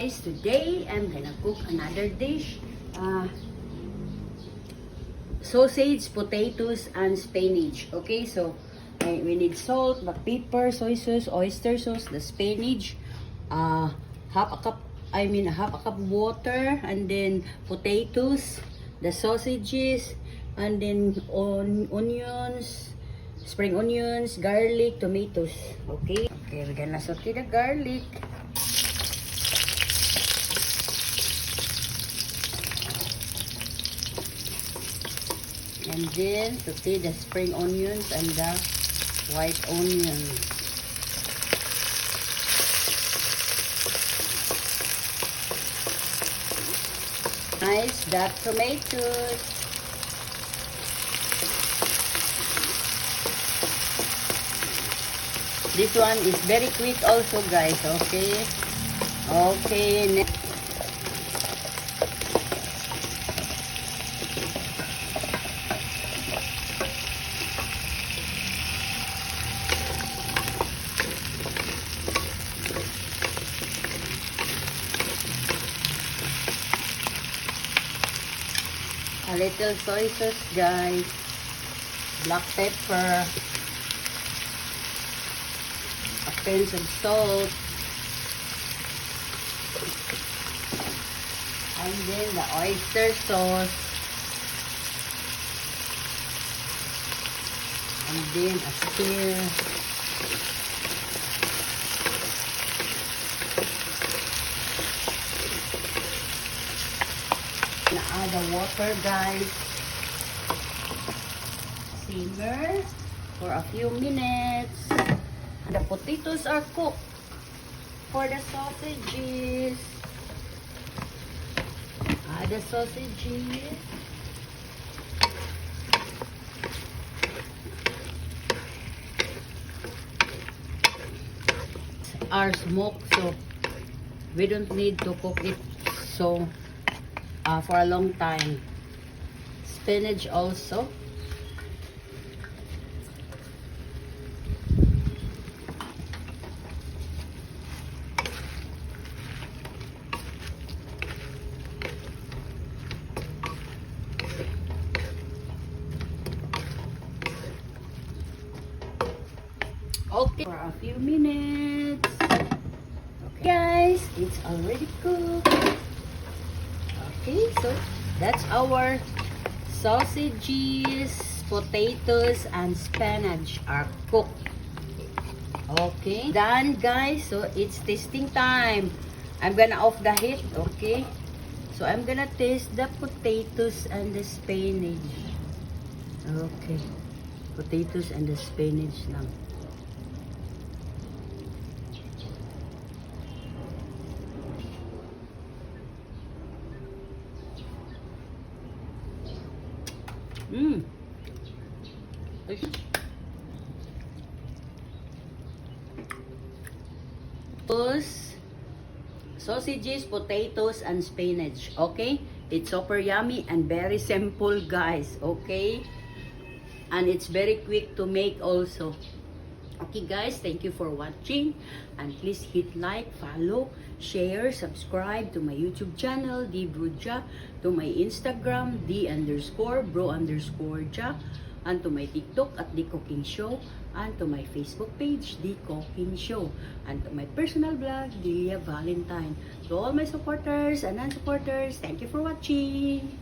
Guys, today I'm gonna cook another dish. Sausage, potatoes, and spinach. Okay, so we need salt, black pepper, soy sauce, oyster sauce, the spinach, half a cup water, and then potatoes, the sausages, and then onions, spring onions, garlic, tomatoes. Okay, we're gonna saute the garlic. And then saute the spring onions and the white onions. Nice, that tomatoes. This one is very quick also, guys. Okay. Okay, next. A little soy sauce, guys, black pepper, a pinch of salt, and then the oyster sauce, and then a stir. Add the water, guys. Simmer for a few minutes. And the potatoes are cooked. For the sausages, add the sausages. Are smoked, so we don't need to cook it so for a long time. Spinach also. Okay, for a few minutes. Okay, guys, it's already cooked. Okay, so that's our sausages, potatoes, and spinach are cooked. Okay, done, guys. So it's tasting time. I'm gonna off the heat. Okay, so I'm gonna taste the potatoes and the spinach. Okay, potatoes and the spinach lang. Sausages, potatoes, and spinach. Okay, it's super yummy and very simple, guys. Okay, and it's very quick to make also. Okay, guys, thank you for watching, and please hit like, follow, share, subscribe to my YouTube channel, D Broja, to my Instagram, D_bro_ja, and to my TikTok at The Cooking Show, and to my Facebook page, The Cooking Show, and to my personal blog, Delia Valentine. To all my supporters and non-supporters, thank you for watching.